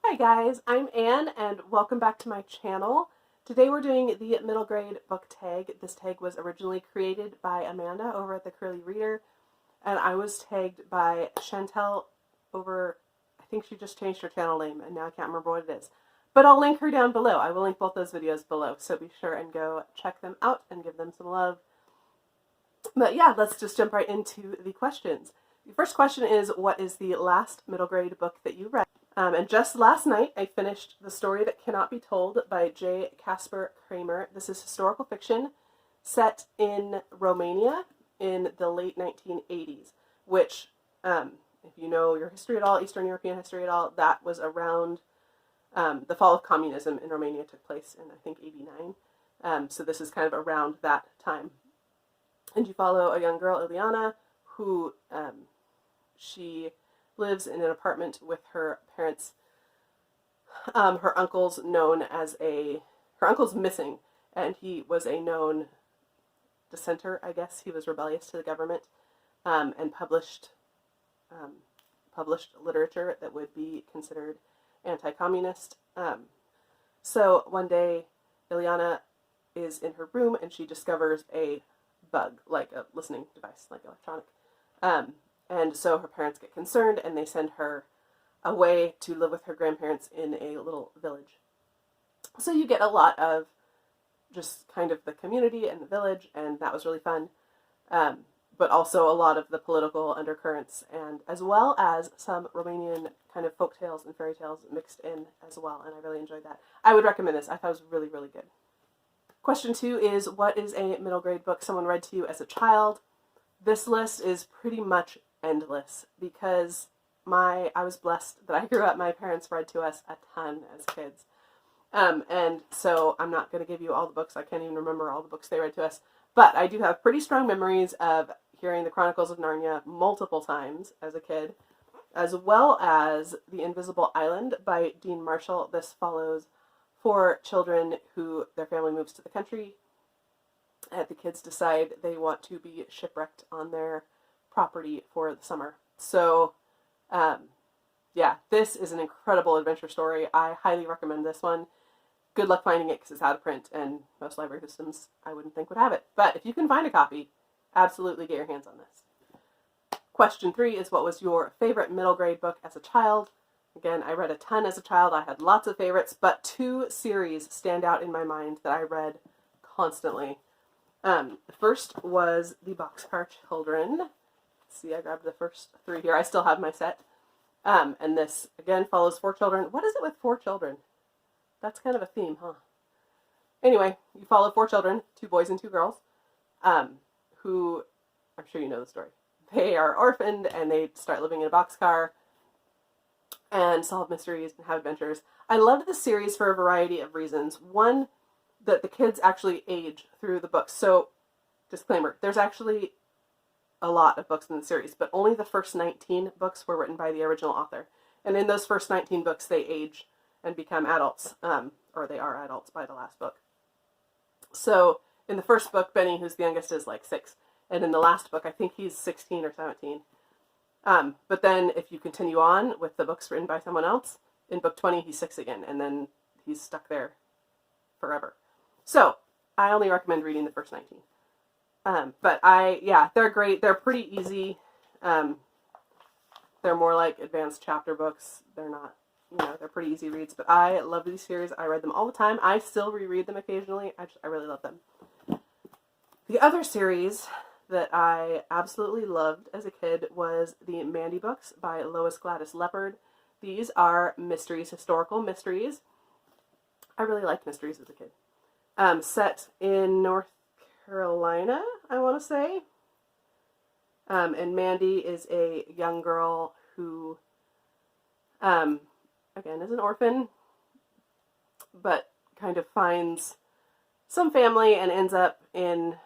Hi guys, I'm Anne and welcome back to my channel. Today we're doing the middle grade book tag. This tag was originally created by Amanda over at the Curly Reader, and I was tagged by Chantel over, I think she just changed her channel name and now I can't remember what it is. But I'll link her down below. I will link both those videos below, so be sure and go check them out and give them some love. But yeah, let's just jump right into the questions. The first question is, what is the last middle grade book that you read? And just last night, I finished The Story That Cannot Be Told by J. Caspar Kramer. This is historical fiction set in Romania in the late 1980s, which, if you know your history at all, Eastern European history at all, that was around the fall of communism in Romania took place in, I think, 89. So this is kind of around that time. And you follow a young girl, Ileana, who she lives in an apartment with her parents. Her uncle's missing, and he was a known dissenter, I guess. He was rebellious to the government, and published literature that would be considered anti-communist. So one day, Ileana is in her room and she discovers a bug, like a listening device, like electronic. And so her parents get concerned and they send her away to live with her grandparents in a little village. So you get a lot of just kind of the community and the village, and that was really fun. But also a lot of the political undercurrents, and as well as some Romanian kind of folk tales and fairy tales mixed in as well, and I really enjoyed that. I would recommend this. I thought it was really, really good. Question 2 is, what is a middle grade book someone read to you as a child? This list is pretty much endless because I was blessed that I grew up. My parents read to us a ton as kids. And so I'm not going to give you all the books. I can't even remember all the books they read to us. But I do have pretty strong memories of hearing the Chronicles of Narnia multiple times as a kid, as well as The Invisible Island by Dean Marshall. This follows 4 children who their family moves to the country, and the kids decide they want to be shipwrecked on their property for the summer. So, yeah, this is an incredible adventure story. I highly recommend this one. Good luck finding it because it's out of print, and most library systems I wouldn't think would have it. But if you can find a copy, absolutely get your hands on this. Question 3 is, what was your favorite middle grade book as a child? Again, I read a ton as a child. I had lots of favorites, but 2 series stand out in my mind that I read constantly. The first was The Boxcar Children. Let's see, I grabbed the first 3 here. I still have my set. And this, again, follows 4 children. What is it with 4 children? That's kind of a theme, huh? Anyway, you follow 4 children, 2 boys and 2 girls, who, I'm sure you know the story. They are orphaned and they start living in a boxcar and solve mysteries and have adventures. I loved the series for a variety of reasons. One, that the kids actually age through the books. So, disclaimer, there's actually a lot of books in the series, but only the first 19 books were written by the original author. And in those first 19 books, they age and become adults, or they are adults by the last book. So, in the first book, Benny, who's the youngest, is like 6. And in the last book, I think he's 16 or 17. But then if you continue on with the books written by someone else, in book 20, he's 6 again, and then he's stuck there forever. So, I only recommend reading the first 19. But they're great. They're pretty easy. They're more like advanced chapter books. They're not, they're pretty easy reads. But I love these series. I read them all the time. I still reread them occasionally. I really love them. The other series that I absolutely loved as a kid was the Mandy books by Lois Gladys Leopard. These are mysteries, historical mysteries. I really liked mysteries as a kid. Set in North Carolina, I want to say. And Mandy is a young girl who, again, is an orphan, but kind of finds some family and ends up in,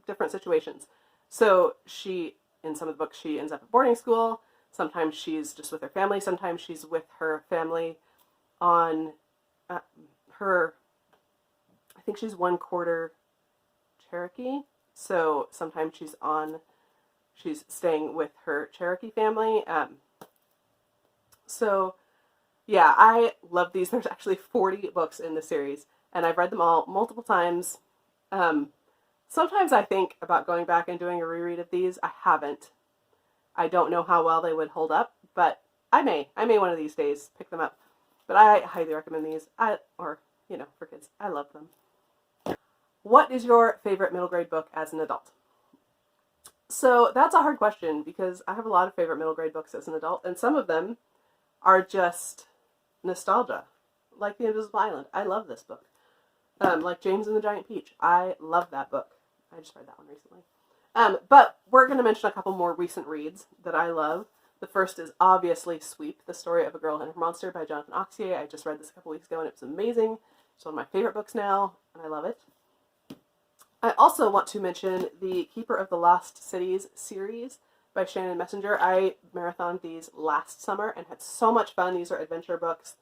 different situations. So in some of the books, she ends up at boarding school. Sometimes she's just with her family. Sometimes she's with her family on I think she's 1/4 Cherokee. So sometimes she's staying with her Cherokee family. So yeah, I love these. There's actually 40 books in the series, and I've read them all multiple times. Sometimes I think about going back and doing a reread of these. I haven't. I don't know how well they would hold up, but I may one of these days pick them up. But I highly recommend these. For kids. I love them. What is your favorite middle grade book as an adult? So that's a hard question because I have a lot of favorite middle grade books as an adult, and some of them are just nostalgia, like The Invisible Island. I love this book. Like James and the Giant Peach. I love that book. I just read that one recently. But we're going to mention a couple more recent reads that I love. The first is obviously Sweep, The Story of a Girl and Her Monster by Jonathan Auxier. I just read this a couple weeks ago and it was amazing. It's one of my favorite books now, and I love it. I also want to mention the Keeper of the Lost Cities series by Shannon Messenger. I marathoned these last summer and had so much fun. These are adventure books,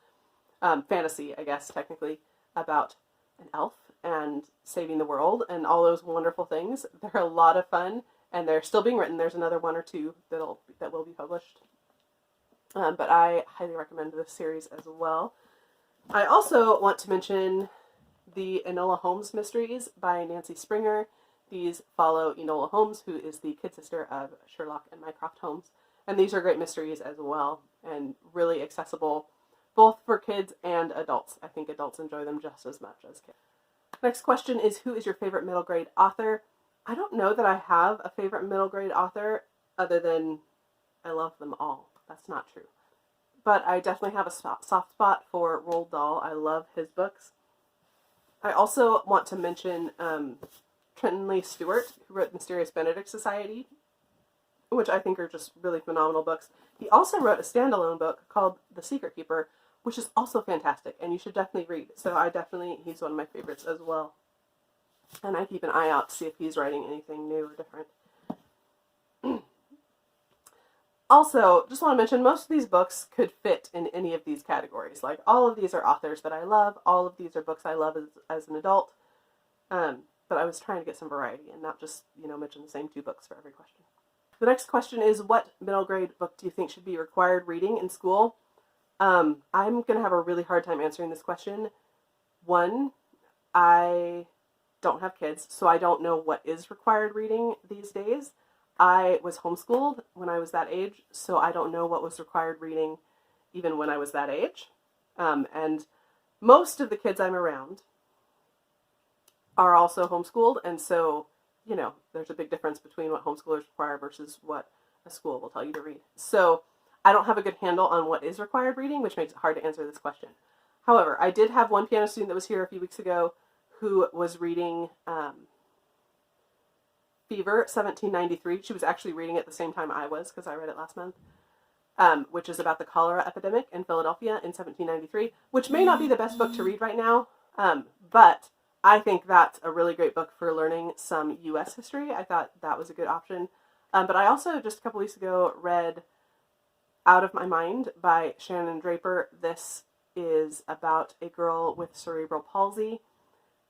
fantasy, I guess, technically, about an elf and saving the world and all those wonderful things. They're a lot of fun, and they're still being written. There's another one or two that will be published. But I highly recommend this series as well. I also want to mention the Enola Holmes Mysteries by Nancy Springer. These follow Enola Holmes, who is the kid sister of Sherlock and Mycroft Holmes. And these are great mysteries as well, and really accessible both for kids and adults. I think adults enjoy them just as much as kids. Next question is, who is your favorite middle grade author? I don't know that I have a favorite middle grade author other than I love them all. That's not true. But I definitely have a soft spot for Roald Dahl. I love his books. I also want to mention Trenton Lee Stewart, who wrote Mysterious Benedict Society, which I think are just really phenomenal books. He also wrote a standalone book called The Secret Keeper, which is also fantastic, and you should definitely read. So he's one of my favorites as well. And I keep an eye out to see if he's writing anything new or different. Also, just want to mention, most of these books could fit in any of these categories. Like, all of these are authors that I love. All of these are books I love as an adult. But I was trying to get some variety and not just, mention the same two books for every question. The next question is, what middle grade book do you think should be required reading in school? I'm going to have a really hard time answering this question. One, I don't have kids, so I don't know what is required reading these days. I was homeschooled when I was that age, so I don't know what was required reading even when I was that age. And most of the kids I'm around are also homeschooled, and so, there's a big difference between what homeschoolers require versus what a school will tell you to read. So I don't have a good handle on what is required reading, which makes it hard to answer this question. However, I did have one piano student that was here a few weeks ago who was reading Fever, 1793. She was actually reading it the same time I was, because I read it last month, which is about the cholera epidemic in Philadelphia in 1793, which may not be the best book to read right now, but I think that's a really great book for learning some U.S. history. I thought that was a good option. But I also, just a couple weeks ago, read Out of My Mind by Shannon Draper. This is about a girl with cerebral palsy,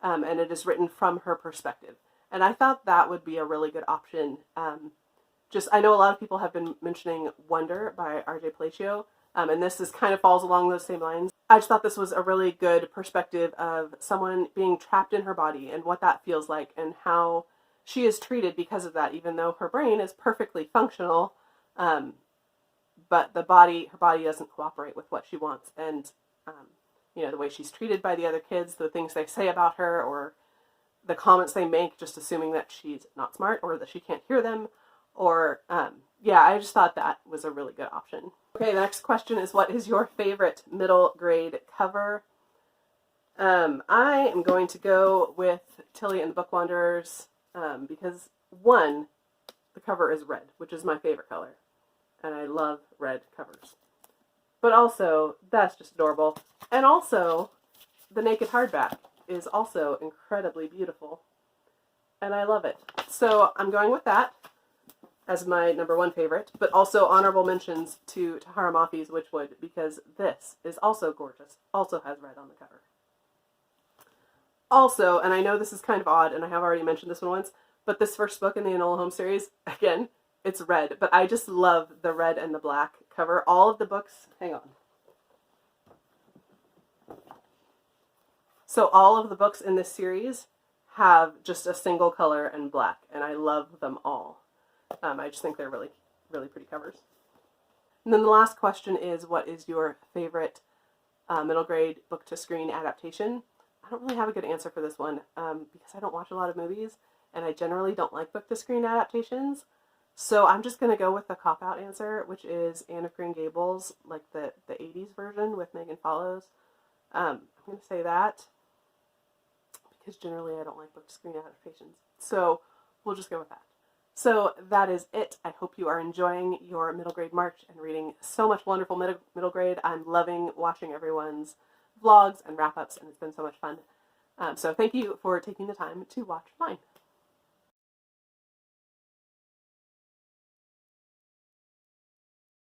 and it is written from her perspective. And I thought that would be a really good option. I know a lot of people have been mentioning Wonder by R.J. Palacio, and this kind of falls along those same lines. I just thought this was a really good perspective of someone being trapped in her body and what that feels like and how she is treated because of that, even though her brain is perfectly functional, but her body doesn't cooperate with what she wants. And, the way she's treated by the other kids, the things they say about her, or the comments they make, just assuming that she's not smart or that she can't hear them, or, I just thought that was a really good option. Okay, the next question is, what is your favorite middle grade cover? I am going to go with Tilly and the Book Wanderers, because, one, the cover is red, which is my favorite color, and I love red covers. But also, that's just adorable. And also, the naked hardback is also incredibly beautiful, and I love it. So I'm going with that as my number one favorite, but also honorable mentions to Tahara Mafi's Witchwood, because this is also gorgeous, also has red on the cover. Also, and I know this is kind of odd, and I have already mentioned this one once, but this first book in the Enola Holmes series, again, it's red, but I just love the red and the black cover. All of the books, hang on. So all of the books in this series have just a single color and black, and I love them all. I just think they're really, really pretty covers. And then the last question is, what is your favorite middle grade book to screen adaptation? I don't really have a good answer for this one because I don't watch a lot of movies, and I generally don't like book to screen adaptations. So I'm just going to go with the cop-out answer, which is Anne of Green Gables, like the 80s version with Megan Follows. I'm going to say that because generally I don't like book to screen adaptations. So we'll just go with that. So that is it. I hope you are enjoying your middle grade March and reading so much wonderful middle grade. I'm loving watching everyone's vlogs and wrap-ups, and it's been so much fun. So thank you for taking the time to watch mine.